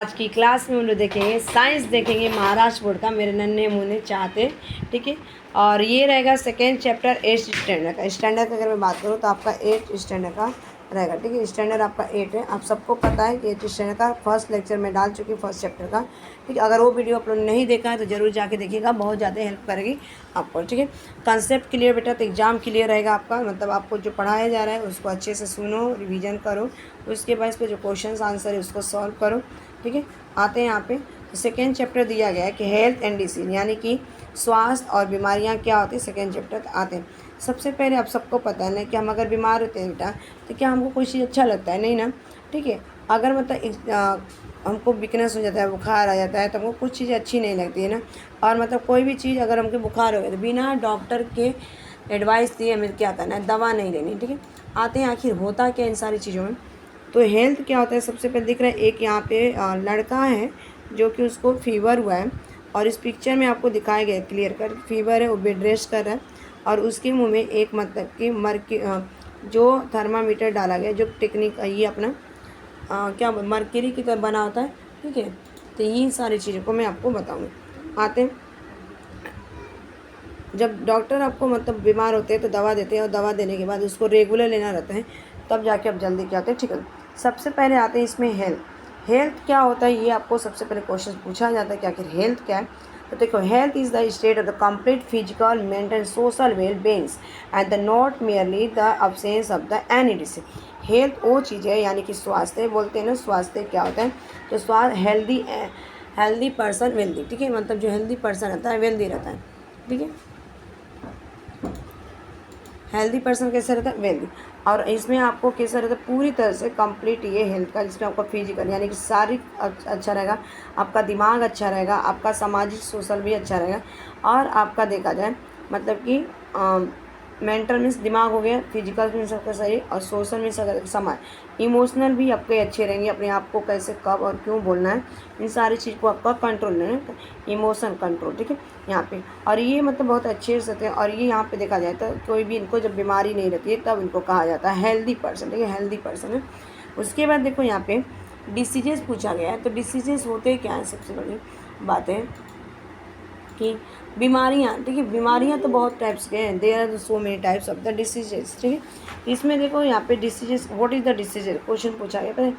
आज की क्लास में हम लोग देखेंगे साइंस, देखेंगे महाराष्ट्र बोर्ड का मेरे नन्हे मुन्ने चाहते। ठीक है, और ये रहेगा सेकेंड चैप्टर 8 स्टैंडर्ड का। स्टैंडर्ड का अगर मैं बात करूँ तो आपका 8 स्टैंडर्ड का रहेगा। ठीक है, स्टैंडर्ड आपका 8 है। आप सबको पता है कि 8 स्टैंडर्ड का फर्स्ट लेक्चर मैं डाल चुकी हूँ फर्स्ट चैप्टर का। ठीक है, अगर वो वीडियो आप लोग नहीं देखा है तो ज़रूर जाके देखिएगा, बहुत ज़्यादा हेल्प करेगी आपको। ठीक है, कंसेप्ट क्लियर बेटा तो एग्जाम क्लियर रहेगा आपका। मतलब आपको जो पढ़ाया जा रहा है उसको अच्छे से सुनो, रिवीजन करो, उसके बाद इस पर जो क्वेश्चन आंसर है उसको सॉल्व करो। ठीक है, आते हैं यहाँ पे तो सेकेंड चैप्टर दिया गया है कि हेल्थ एंड डिसीज, यानी कि स्वास्थ्य और बीमारियाँ क्या होती है। सेकेंड चैप्टर आते हैं। सबसे पहले आप सबको पता है ना कि हम अगर बीमार होते हैं बेटा तो क्या हमको कोई चीज़ अच्छा लगता है? नहीं ना। ठीक है, अगर मतलब हमको वीकनेस हो जाता है, बुखार आ जाता है, तो हमको कुछ चीज़ें अच्छी नहीं लगती है ना। और मतलब कोई भी चीज़ अगर हमको बुखार हो गया तो बिना डॉक्टर के एडवाइस दिए हमें क्या करना है? दवा नहीं लेनी। ठीक है, आते हैं आखिर होता क्या इन सारी चीज़ों में। तो हेल्थ क्या होता है, सबसे पहले दिख रहा है एक यहाँ पे लड़का है जो कि उसको फीवर हुआ है, और इस पिक्चर में आपको दिखाया गया क्लियर कर फीवर है, वो बेड रेस्ट कर रहा है, और उसके मुंह में एक मतलब कि जो थर्मामीटर डाला गया, जो टेक्निक ये अपना क्या मरकरी की तरह बना होता है। ठीक है, तो ये सारी चीज़ों को मैं आपको बताऊँगी। आते हैं, जब डॉक्टर आपको मतलब बीमार होते हैं तो दवा देते हैं, और दवा देने के बाद उसको रेगुलर लेना रहता है, तब जाके आप जल्दी क्या होते हैं। ठीक है, सबसे पहले आते हैं इसमें हेल्थ। हेल्थ क्या होता है ये आपको सबसे पहले क्वेश्चन पूछा जाता है कि आखिर हेल्थ क्या है। तो देखो, health is the state of the complete physical, mental, social well beings and the not merely the absence of the any disease. Health वो चीज़ है, यानी कि स्वास्थ्य बोलते हैं ना। स्वास्थ्य क्या होता है? तो स्वास्थ्य हेल्दी पर्सन वेल्दी। ठीक है, मतलब जो हेल्दी पर्सन रहता है वेल्दी रहता है। ठीक है, हेल्दी पर्सन कैसा रहता है? वेल्दी। और इसमें आपको कैसा रहता है? पूरी तरह से कंप्लीट ये हेल्थ का, जिसमें आपका फिजिकल यानी कि शारीरिक अच्छा रहेगा, आपका दिमाग अच्छा रहेगा, आपका सामाजिक सोशल भी अच्छा रहेगा, और आपका देखा जाए मतलब कि मेंटल मीन्स दिमाग हो गया, फिजिकल मीन्स आपका शरीर, और सोशल मीन्स अगर समाज, इमोशनल भी आपके अच्छे रहेंगे, अपने आप को कैसे कब और क्यों बोलना है, इन सारी चीज़ को आपका कंट्रोल लेना है, इमोशन कंट्रोल। ठीक है, यहाँ पे, और ये मतलब बहुत अच्छे से हैं। और ये यहाँ पे देखा जाए तो कोई भी इनको जब बीमारी नहीं रहती है तब इनको कहा जाता है हेल्दी पर्सन। ठीक है, हेल्दी पर्सन है। उसके बाद देखो यहाँ पे डिसीजेस पूछा गया है। तो डिसीजेस होते क्या है? सबसे बड़ी बात है कि बीमारियाँ। ठीक है, बीमारियाँ तो बहुत टाइप्स के हैं, there are so many types of the diseases. ठीक है, इसमें देखो यहाँ पे diseases, what is the diseases question पूछा गया है।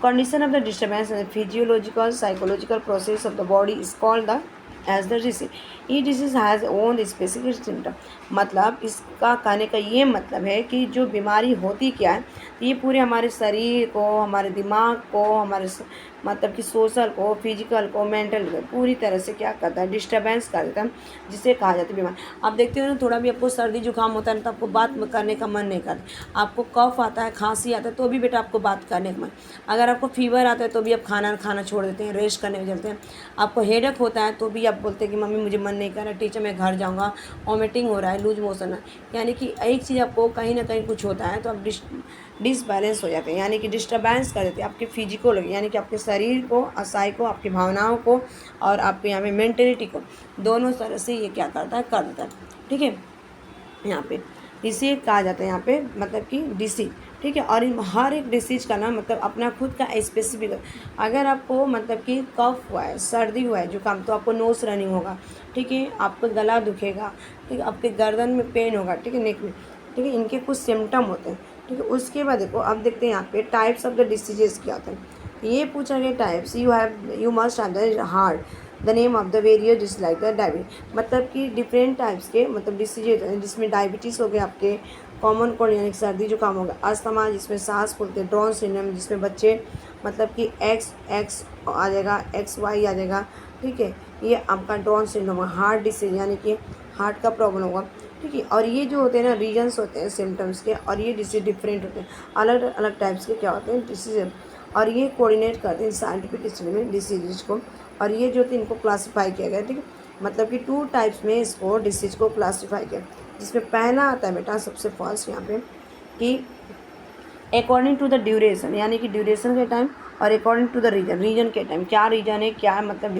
Condition of the disturbance physiological psychological process of the body is called the as the disease. A disease has own specific symptom. मतलब इसका कहने का ये मतलब है कि जो बीमारी होती क्या है, ये पूरे हमारे शरीर को, हमारे दिमाग को, हमारे मतलब कि सोशल को, फिजिकल को, मेंटल को पूरी तरह से क्या करता है? डिस्टर्बेंस कर देता है, जिसे कहा जाता है बीमार। आप देखते हो ना, थोड़ा भी आपको सर्दी जुकाम होता है तो आपको बात करने का मन नहीं करता। आपको कफ आता है, खांसी आता है, तो भी बेटा आपको बात करने का मन। अगर आपको फीवर आता है तो भी आप खाना खाना छोड़ देते हैं, रेस्ट करने में चलते हैं। आपको हेडेक होता है तो भी आप बोलते हैं कि मम्मी मुझे मन नहीं कर रहा, टीचर मैं घर जाऊँगा, वॉमिटिंग हो रहा है, लूज मोशन है। यानी कि एक चीज़ आपको कहीं ना कहीं कुछ होता है तो आप डिसबैलेंस हो जाते हैं, यानी कि डिस्टर्बेंस कर देते हैं आपके फिजिकल, यानी कि आपके शरीर को, असाई को, आपकी भावनाओं को, और आपके यहाँ पे मेंटेलिटी को, दोनों तरह से ये क्या करता है? कर देता है। ठीक है, यहाँ पे इसे कहा जाता है यहाँ पे मतलब कि डिसीज। ठीक है, और हर एक डिसीज का ना मतलब अपना खुद का स्पेसिफिक। अगर आपको मतलब कि कफ हुआ है, सर्दी हुआ है, जुकाम, तो आपको नोज रनिंग होगा। ठीक है, आपको गला दुखेगा। ठीक है, आपके गर्दन में पेन होगा। ठीक है, नेक में। ठीक है, इनके कुछ सिम्टम होते हैं। ठीक है, उसके बाद देखो अब देखते हैं यहाँ पे टाइप्स ऑफ द डिसीजेस क्या होते हैं। ये पूछा गया types, you must have the heard the name of the various dis like the diabetes. मतलब कि डिफरेंट टाइप्स के मतलब डिसीजेज हैं, जिसमें डायबिटीज़ हो गया, आपके कॉमन कोल्ड यानी कि सर्दी जुकाम हो गया, अस्थमा जिसमें सांस फूलते, डाउन सिंड्रोम जिसमें बच्चे मतलब कि एक्स एक्स आ जाएगा, एक्स वाई आ जाएगा। ठीक है, ये आपका डाउन सिंड्रोम, हार्ट डिसीज यानी कि हार्ट का प्रॉब्लम होगा। ठीक है, और ये जो होते हैं ना रीजन्स होते हैं सिम्टम्स के, और ये डिसीज डिफरेंट होते हैं, अलग अलग टाइप्स के क्या होते हैं डिसीज, और ये कोऑर्डिनेट करते हैं साइंटिफिक स्टडी में डिसीज को। और ये जो थे इनको क्लासीफाई किया गया। ठीक है, मतलब कि 2 टाइप्स में इसको डिसीज को क्लासीफाई किया, जिसमें पहला आता है बेटा सबसे फर्स्ट यहाँ पे कि अकॉर्डिंग टू द ड्यूरेशन, यानी कि ड्यूरेशन के टाइम, और according to the reason, reason के टाइम। क्या रीजन है, क्या मतलब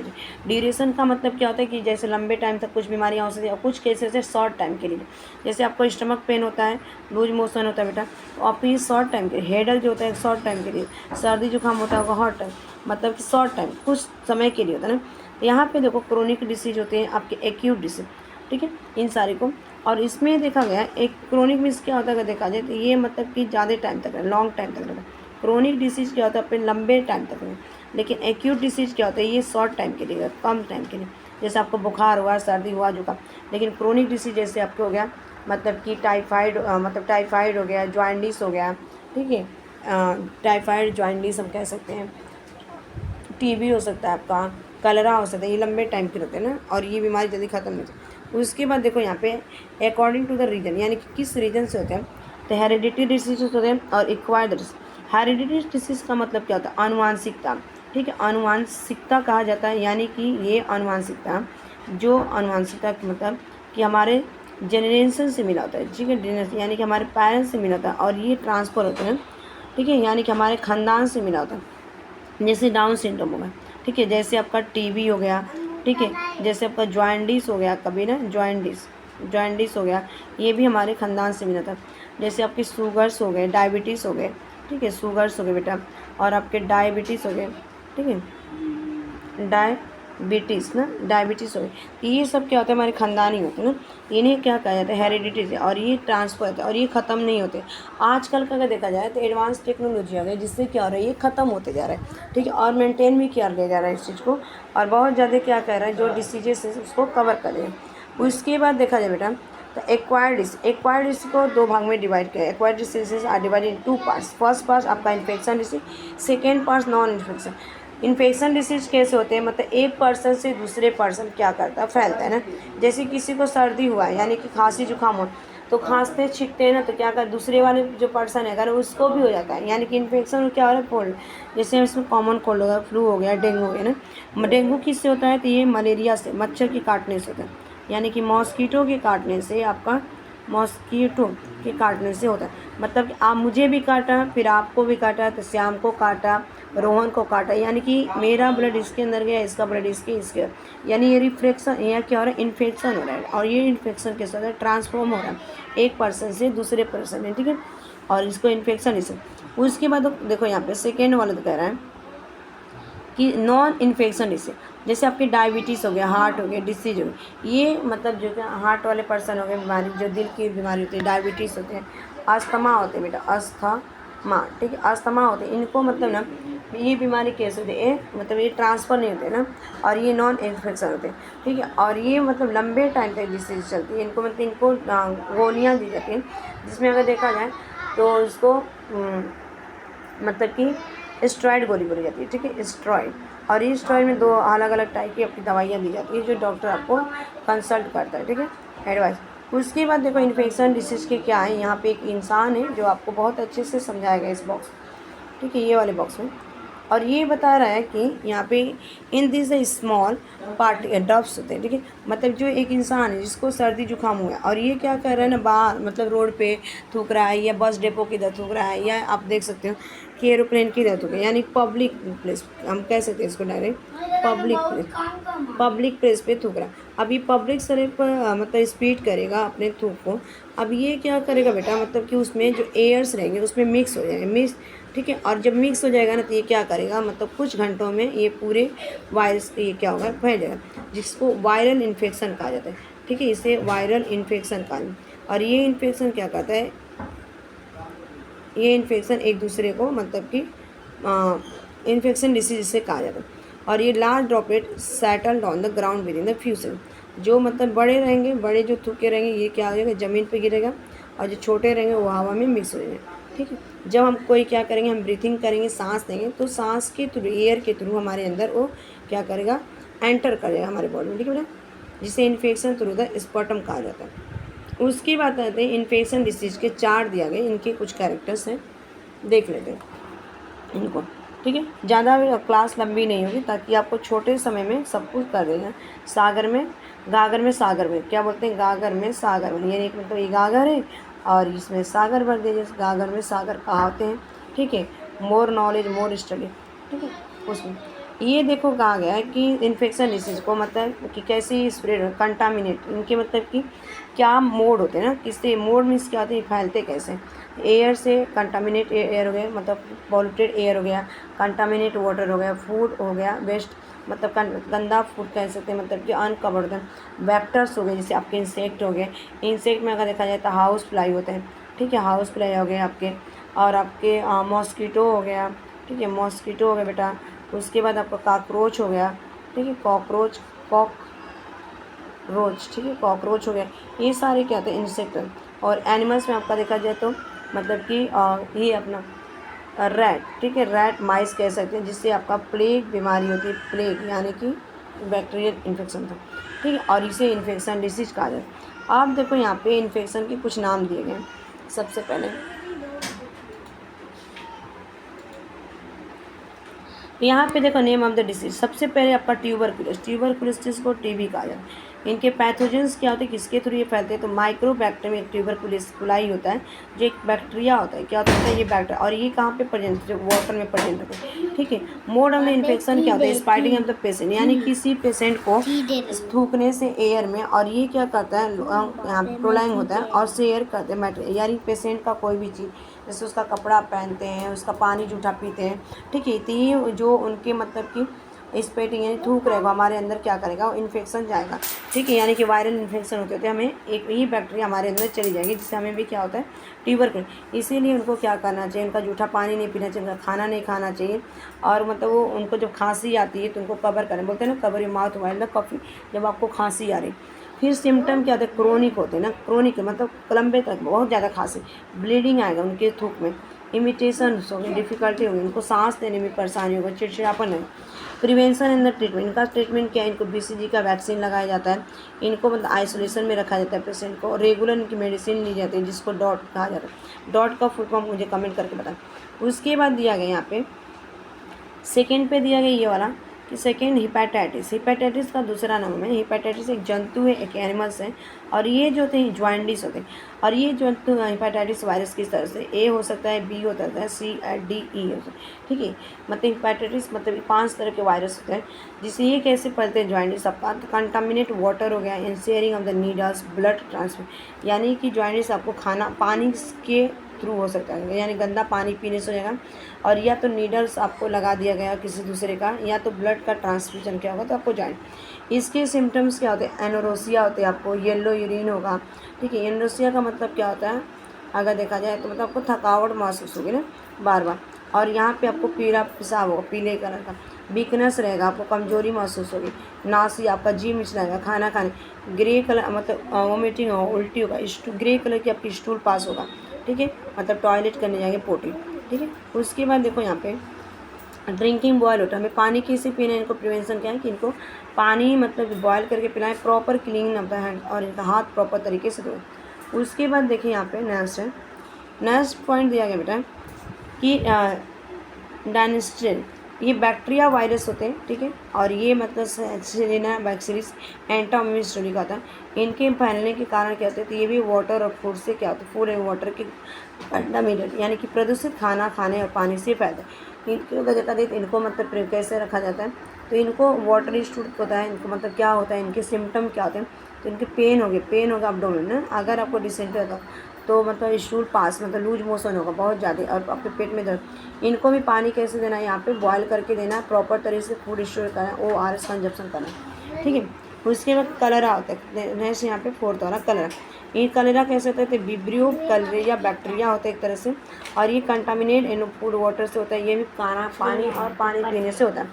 ड्यूरेशन का मतलब क्या होता है कि जैसे लंबे टाइम तक कुछ बीमारियाँ हो सकती है, और कुछ केसेस है शॉर्ट टाइम के लिए। जैसे आपको स्टमक पेन होता है, लूज मोशन होता है बेटा, तो आपको ये शॉर्ट टाइम के, हेडेक जो होता है शॉर्ट टाइम के लिए, सर्दी जुकाम होता है हॉट टाइम, मतलब कि शॉर्ट टाइम, कुछ समय के लिए होता है ना। यहाँ पे देखो क्रोनिक डिसीज होते हैं आपके एक्यूट डिसीज, ठीक है, इन सारे को। और इसमें देखा गया एक क्रोनिक मीन्स क्या होता है, अगर देखा जाए तो ये मतलब कि ज़्यादा टाइम तक, लॉन्ग टाइम तक रहता है। क्रोनिक डिसीज क्या होता है अपने लंबे टाइम तक में, लेकिन एक्यूट डिसीज क्या होता है ये शॉर्ट टाइम के लिए, कम टाइम के लिए। जैसे आपको बुखार हुआ, सर्दी हुआ, जुकाम। लेकिन क्रोनिक डिसीज जैसे आपको हो गया मतलब कि टाइफाइड, मतलब टाइफाइड हो गया, जॉइंडिस हो गया, ठीक है, टाइफाइड जॉइंडिस हम कह सकते हैं, टीबी हो सकता है आपका, कलरा हो सकता है, ये लंबे टाइम के होते हैं ना, और ये बीमारी जल्दी ख़त्म नहीं होती। उसके बाद देखो यहाँ पे अकॉर्डिंग टू द रीजन, यानी कि किस रीजन से होते हैं, तो हेरिडिटी डिसीज होते हैं और एक्वायर्ड डिसीज। हेरिडिटी डिसीज का मतलब क्या होता है, आनुवांशिकता, ठीक है, आनुवांशिकता कहा जाता है, यानी कि ये आनुवांशिकता, जो आनुवांशिकता मतलब कि हमारे जनरेशन से मिला होता है, ठीक है, यानी कि हमारे पेरेंट्स से मिला होता है, और ये ट्रांसफ़र होते हैं, ठीक है, यानी कि हमारे ख़ानदान से मिला होता है। जैसे डाउन सिंड्रोम हो गया, ठीक है, जैसे आपका टीबी हो गया, ठीक है, जैसे आपका जॉइंडिस हो गया, कभी ना जॉइंडिस हो गया, ये भी हमारे ख़ानदान से मिला था। जैसे आपके शुगर्स हो गए, डायबिटीज़ हो गए, ठीक है, शुगर्स हो गए बेटा, और आपके डायबिटीज़ हो गए, ठीक है, डायबिटीज़ हो गई। तो ये सब क्या होता है, हमारे ख़ानदानी होते हैं ना, इन्हें क्या कहा जाता है, हेरिडिटी से, और ये ट्रांसफ़र होता है, और ये ख़त्म नहीं होते। आजकल का अगर देखा जाए तो एडवांस टेक्नोलॉजी आ गई, जिससे क्या हो रहा है, ये ख़त्म होते जा रहा है, ठीक है, और मेंटेन भी किया जा रहा है इस चीज़ को, और बहुत ज़्यादा क्या कह रहा है, जो डिसीजेस है उसको कवर करें। उसके बाद देखा जाए बेटा तो एक्वायर्ड डिसीज को दो भाग में डिवाइड किया है। Acquired diseases are divided in 2 parts. First part आपका infection disease, second part non infection. Infection disease कैसे होते हैं, मतलब एक पर्सन से दूसरे पर्सन क्या करता है, फैलता है ना। जैसे किसी को सर्दी हुआ है, यानी कि खांसी जुकाम हो, तो खांसते छींकते हैं ना, तो क्या कर दूसरे वाले जो पर्सन है अगर उसको भी हो जाता है, यानी कि इन्फेक्शन क्या हो रहा है, कोल्ड। जैसे इसमें कॉमन कोल्ड हो गया, फ्लू हो गया, डेंगू हो गया ना। डेंगू किससे होता है, तो ये मलेरिया से, मच्छर के काटने से होता है, यानी कि मॉस्कीटो के काटने से, आपका मॉस्कीटो के काटने से होता है। मतलब कि आप मुझे भी काटा, फिर आपको भी काटा, तो श्याम को काटा, रोहन को काटा, यानी कि मेरा ब्लड इसके अंदर गया, इसका ब्लड इसके, यानी ये रिफ्लेक्शन, यहाँ क्या हो रहा है, इन्फेक्शन हो रहा है। और ये इन्फेक्शन कैसे होता है, ट्रांसफॉर्म हो रहा है एक पर्सन से दूसरे पर्सन में, ठीक है, और इसको इन्फेक्शन इसे। उसके बाद देखो यहाँ पे सेकेंड वाला तो कह रहा है कि नॉन इन्फेक्शन डिसीज, जैसे आपकी डायबिटीज़ हो गया, हार्ट हो गया, डिसीज हो गया, ये मतलब जो क्या हार्ट वाले पर्सन हो गए, बीमारी जो दिल की बीमारी होती है, डायबिटीज़ होते हैं, अस्थमा होते हैं बेटा, अस्थमा, ठीक है, अस्थमा होते हैं, इनको मतलब ना ये बीमारी कैसे होती है, मतलब ये ट्रांसफ़र नहीं होते ना, और ये नॉन इन्फेक्शन होते हैं, ठीक है, और ये मतलब लंबे टाइम तक डिसीज चलती है। इनको मतलब इनको गोलियाँ दी जाती हैं, जिसमें अगर देखा जाए तो इसको मतलब कि स्टेरॉइड गोली बोली जाती है, ठीक है, स्टेरॉइड। और ये स्टेरॉइड में दो अलग अलग टाइप की अपनी दवाइयाँ दी जाती है, जो डॉक्टर आपको कंसल्ट करता है, ठीक है, एडवाइस। उसके बाद देखो इन्फेक्शन डिसीज़ के क्या है, यहाँ पे एक इंसान है जो आपको बहुत अच्छे से समझाएगा इस बॉक्स, ठीक है, ये वाले बॉक्स में। और ये बता रहा है कि यहाँ पे in this small part drops होते हैं, ठीक है, मतलब जो एक इंसान है जिसको सर्दी जुकाम हुआ है, और ये क्या कर रहा है ना, बाहर मतलब रोड पे थूक रहा है, या बस डिपो की तरह थूक रहा है, या आप देख सकते हो कि एरोप्लेन की तरह थूक रहा है, यानी पब्लिक प्लेस हम कह सकते हैं इसको डायरेक्ट, पब्लिक प्लेस पे थूक रहा है। अब ये पब्लिक सड़क पर मतलब स्पीड करेगा अपने थूक को। अब ये क्या करेगा बेटा, मतलब कि उसमें जो एयर्स रहेंगे उसमें मिक्स हो जाएंगे, मिक्स, ठीक है, और जब मिक्स हो जाएगा ना तो ये क्या करेगा, मतलब कुछ घंटों में ये पूरे वायरस ये क्या होगा, फैल जाएगा, जिसको वायरल इन्फेक्शन कहा जाता है, ठीक है, इसे वायरल इन्फेक्शन कहा जाता है। और ये इन्फेक्शन क्या कहता है, ये इन्फेक्शन एक दूसरे को मतलब कि इन्फेक्शन डिसीज से कहा जाता है। और ये large droplet settled on the ground with in the fusion, जो मतलब बड़े रहेंगे, बड़े जो थूके रहेंगे, ये क्या हो जाएगा, ज़मीन पे गिरेगा, और जो छोटे रहेंगे वो हवा में मिक्स हो जाएंगे, ठीक है। जब हम कोई क्या करेंगे, हम ब्रीथिंग करेंगे, सांस देंगे, तो सांस के थ्रू, एयर के थ्रू हमारे अंदर वो क्या करेगा, एंटर करेगा हमारे बॉडी में, ठीक है बेटा, जिसे इन्फेक्शन थ्रू द स्पर्टम कहा जाता है। उसकी बात आते हैं इन्फेक्शन डिसीज के चार्ट दिया गए, इनके कुछ कैरेक्टर्स हैं, देख लेते हैं इनको, ठीक है। ज़्यादा क्लास लंबी नहीं होगी ताकि आपको छोटे समय में सब कुछ कर देना। गागर में सागर में क्या बोलते हैं, गागर में सागर में, यानी एक मतलब ये गागर है और इसमें सागर भर दिया, जैसे गागर में सागर कहावते हैं, ठीक है। मोर नॉलेज मोर स्टडी, ठीक है, उसमें ये देखो कहा गया है कि इन्फेक्शन डिसीज को मतलब कि कैसे स्प्रेड हो, कंटामिनेट, इनके मतलब कि क्या मोड होते हैं ना, किससे मोड मीन्स क्या होते हैं, फैलते कैसे। एयर से कंटामिनेट एयर हो गया, मतलब पॉल्यूटेड एयर हो गया, कंटामिनेट वाटर हो गया, फूड हो गया वेस्ट, मतलब गंदा फूड कह सकते हैं, मतलब कि अनकवर्ड वेक्टर्स हो गए, जैसे आपके इंसेक्ट हो गए। इंसेक्ट में अगर देखा जाए तो हाउस फ्लाई होते हैं, ठीक है, हाउस फ्लाई हो गए आपके, और आपके मॉस्किटो हो गया, ठीक है, मॉस्किटो हो गया बेटा। उसके बाद आपका कॉकरोच हो गया, ठीक है, कॉकरोच, कॉकरोच, ठीक है, कॉकरोच हो गया। ये सारे क्या होते हैं, इंसेक्ट। और एनिमल्स में आपका देखा जाए तो मतलब कि ये अपना रैट, ठीक है, रैट माइस कह सकते हैं, जिससे आपका प्लेग बीमारी होती है, प्लेग यानी कि बैक्टीरियल इन्फेक्शन था, ठीक है, और इसे इन्फेक्शन डिसीज कहा जाता है। आप देखो यहाँ पे इन्फेक्शन के कुछ नाम दिए गए हैं। सबसे पहले यहाँ पे देखो नेम ऑफ द डिसीज, सबसे पहले आपका ट्यूबरकुलोसिस को टीबी कहा जाता है। इनके पैथोजेंस क्या होते हैं, किसके थ्रू ये फैलते हैं, तो माइक्रोबैक्टीरियम एक ट्यूबरकुलोसिस होता है, जो एक बैक्टीरिया होता है, क्या होता है ये बैक्टीरिया, और ये कहाँ पे प्रेजेंट है, जो वाटर में प्रेजेंट होता है, ठीक है। मोड ऑफ द इन्फेक्शन क्या होता है, स्पाइटिंग ऑफ द पेशेंट, यानी किसी पेशेंट को थूकने से एयर में, और ये क्या करता है, यहाँ प्रोलैंग होता है और शेयर करते हैं मैटेरियल, यानी पेशेंट का कोई भी चीज़, जैसे उसका कपड़ा पहनते हैं, उसका पानी जूठा पीते हैं, ठीक है, तो ये जो उनके मतलब कि स्पेटिंग यानी थूक रहेगा हमारे अंदर, क्या करेगा, वो इन्फेक्शन जाएगा, ठीक है, यानी कि वायरल इन्फेक्शन होते हैं, हमें एक ही बैक्टीरिया हमारे अंदर चली जाएगी, जिससे हमें भी क्या होता है, ट्यूबरकुलोसिस। इसीलिए उनको क्या करना चाहिए, उनका जूठा पानी नहीं पीना चाहिए, उनका खाना नहीं खाना चाहिए, और मतलब वो उनको जब खांसी आती है तो उनको कवर करें, बोलते हैं ना cover your mouth while the coffee, जब आपको खांसी आ रही। फिर सिम्टम क्या होते हैं, क्रोनिक होते हैं ना, क्रोनिक मतलब लंबे तक बहुत ज़्यादा खांसी, ब्लीडिंग आएगा उनके थूक में, इमिटेशन होगी, डिफिकल्टी होगी, इनको सांस लेने में परेशानी होगी, चिड़चिड़ापन है। प्रिवेंशन इन द ट्रीटमेंट, इनका ट्रीटमेंट क्या है, इनको BCG का वैक्सीन लगाया जाता है, इनको मतलब आइसोलेशन में रखा जाता है पेशेंट को, रेगुलर इनकी मेडिसिन ली जाती है, जिसको डॉट कहा जाता है। डॉट का फुल फॉर्म मुझे कमेंट करके बताएं। उसके बाद दिया गया यहाँ पे सेकेंड पे दिया गया ये वाला कि सेकेंड हिपेटाइटिस का दूसरा नाम है। हिपेटाइटिस एक जंतु है, एक एनिमल्स है, और ये जो होते हैं ज्वाइंटिस होते हैं, और ये जंतु हिपेटाइटिस वायरस किस तरह से, ए हो सकता है, बी हो सकता है, C और D E हो सकता है, ठीक है। मतलब हिपेटाइटिस मतलब 5 तरह के वायरस होते हैं, जिससे ये कैसे फैलते हैं, ज्वाइंटिस आपका कंटामिनेट वाटर हो गया, in sharing of the needles, blood transfer, यानी कि ज्वाइंटिस आपको खाना पानी के थ्रू हो सकता है, यानी गंदा पानी पीने से हो जाएगा, और या तो नीडल्स आपको लगा दिया गया किसी दूसरे का, या तो ब्लड का ट्रांसफ्यूजन क्या होगा तो आपको ज्वाइंट। इसके सिम्टम्स क्या होते हैं, एनोरोसिया होते हैं, आपको येलो यूरिन होगा, ठीक है। एनोरोसिया का मतलब क्या होता है, अगर देखा जाए तो मतलब आपको थकावट महसूस होगी ना बार बार, और यहाँ पे आपको पीला पेशाब होगा, पीले कलर का, वीकनेस रहेगा, आपको कमजोरी महसूस होगी, नासी, आपका जी मिचलाएगा खाना खाने, ग्रे कलर मतलब वोमिटिंग होगा, उल्टी होगा, ग्रे कलर की आपकी स्टूल पास होगा, ठीक है, मतलब टॉयलेट करने जाएंगे पोटी, ठीक है। उसके बाद देखो यहाँ पे ड्रिंकिंग बॉयल वाटर, हमें पानी कैसे पीना है, इनको प्रिवेंशन क्या है कि इनको पानी मतलब बॉयल करके पिलाएं, proper clean of the hand, और इनका हाथ प्रॉपर तरीके से धोएं। उसके बाद देखिए यहाँ पे नेक्स्ट है, नेक्स्ट पॉइंट दिया गया बेटा कि डायनेस्ट्रियल, ये बैक्टीरिया वायरस होते हैं, ठीक है, और ये मतलब सेलिना बैक्सीरिस एंटामिस्टोरी का होता है। इनके फैलने के कारण क्या होते हैं, तो ये भी वाटर और फूड से क्या होता है, फूड एंड वाटर के कंटामिनेट यानी कि प्रदूषित खाना खाने और पानी से फैलता है। इनकी वजह का देख इनको मतलब कैसे रखा जाता है, तो इनको वाटर स्टूल होता है, इनको मतलब क्या होता है, इनके सिम्टम क्या होते हैं, तो इनके पेन होगा अपडोमेन ना, अगर आपको डिसेंट्री होता तो मतलब स्टूल पास मतलब लूज मोशन होगा बहुत ज़्यादा, और आपके पेट में दर्द। इनको भी पानी कैसे देना है, यहाँ पे बॉयल करके देना है, प्रॉपर तरीके से फूड स्टोर करना है, ORS कंजप्शन करना है, ठीक है। उसके बाद कलरा होता है, नेक्स्ट यहाँ पे फोर्थ वाला कलरा। ये कलरा कैसे होता है, तो विब्रियो कलरेरिया बैक्टीरिया होता है एक तरह से, और ये कंटामिनेट इन फूड वाटर से होता है, ये भी खाना पानी और पानी पीने से होता है,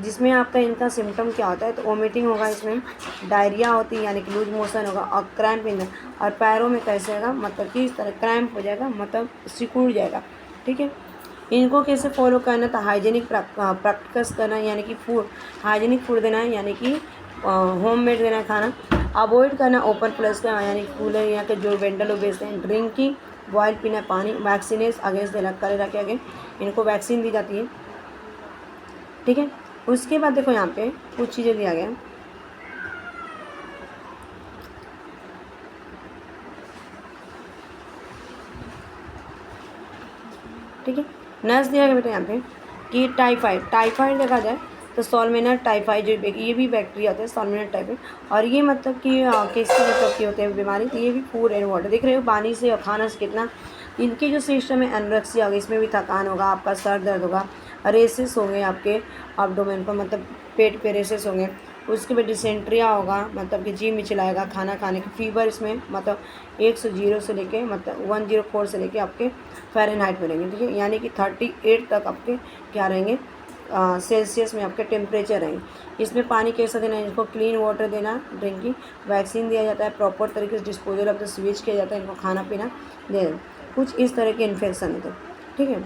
जिसमें आपका इनका सिम्टम क्या होता है, तो वोमिटिंग होगा, इसमें डायरिया होती है यानी कि लूज मोशन होगा, और क्रैम्प इन, और पैरों में कैसे होगा, मतलब कि इस तरह क्रैम्प हो जाएगा, मतलब सिकुड़ जाएगा, ठीक है। इनको कैसे फॉलो करना, तो हाइजीनिक प्रैक्टिस करना, यानी कि फूड हाइजीनिक फूड देना है, यानी कि होममेड देना है खाना, अवॉइड करना ओपन प्लेस का, यानी कूलर यहाँ के जो वेंडर लोग बेचते हैं, ड्रिंकिंग बॉयल पीना पानी, वैक्सीनेस अगेंस्ट देना, कलेरा के आगे इनको वैक्सीन दी जाती है, ठीक है। उसके बाद देखो यहाँ पे कुछ चीज़ें दिया गया, ठीक है। नेक्स्ट दिया गया बेटा यहाँ पे कि टाइफाइड देखा जाए तो सॉल्मिना टाइफाई जो ये भी बैक्टीरिया होता है सॉल्मिना टाइफाई। और ये मतलब कि किसकी मतलब की होते हैं बीमारी, तो ये भी फूड एंड वाटर। देख रहे हो पानी से और खाना से कितना इनकी जो सिस्टम है एनोरेक्सिया होगी, इसमें भी थकान होगा, आपका सर दर्द होगा, रेसेस होंगे आपके एब्डोमेन पर, मतलब पेट पे रेसेस होंगे। उसके बाद डिसेंट्रिया होगा, मतलब कि जी मिचलाएगा खाना खाने की। फीवर इसमें मतलब 100 से लेके मतलब 104 से लेके आपके फ़ारेनहाइट में रहेंगे, ठीक है, यानी कि 38 तक आपके क्या रहेंगे सेल्सियस में आपके टेम्परेचर रहेंगे। इसमें पानी कैसा देना है, इनको क्लीन वाटर देना ड्रिंकिंग, वैक्सीन दिया जाता है, प्रॉपर तरीके से डिस्पोजल ऑफ द स्वीज किया जाता है, इनको खाना पीना दे कुछ इस तरह के इन्फेक्शन होते हैं, ठीक है।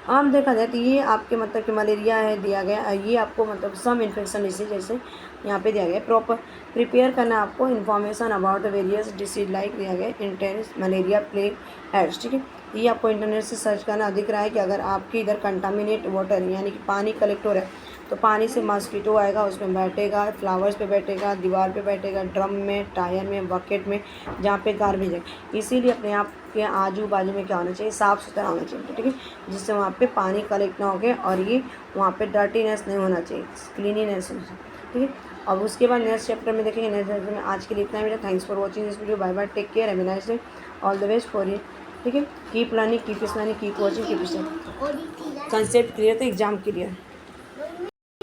आम देखा जाए तो ये आपके मतलब कि मलेरिया है दिया गया, ये आपको मतलब सम इन्फेक्शन डिसीज जैसे यहाँ पे दिया गया है। प्रॉपर प्रिपेयर करना आपको information about the various disease like दिया गया है इंटेंस मलेरिया प्लेग एड्स, ठीक है। ये आपको इंटरनेट से सर्च करना दिख रहा है कि अगर आपके इधर कंटामिनेट वाटर यानी कि पानी कलेक्ट हो रहा है तो पानी से मॉस्किटो आएगा, उसमें बैठेगा, फ्लावर्स पे बैठेगा, दीवार पे बैठेगा, ड्रम में, टायर में, बकेट में, जहाँ पे गार्बेज है। इसीलिए अपने आप के आजू बाजू में क्या होना चाहिए, साफ़ सुथरा होना चाहिए, ठीक है, जिससे वहाँ पे पानी कलेक्ट ना हो गया और ये वहाँ पे डर्टीनेस नहीं होना चाहिए, क्लीनिनेस होना चाहिए, ठीक है। अब उसके बाद नेक्स्ट चैप्टर में देखेंगे। नेक्स्ट चैप्टर में आज के लिए इतना ही। Thanks for watching this video. Bye bye, take care, have a nice day, all the best for it, ठीक है। Keep learning, keep smiling, keep watching, keep studying. Concept clear तो एग्जाम क्लियर।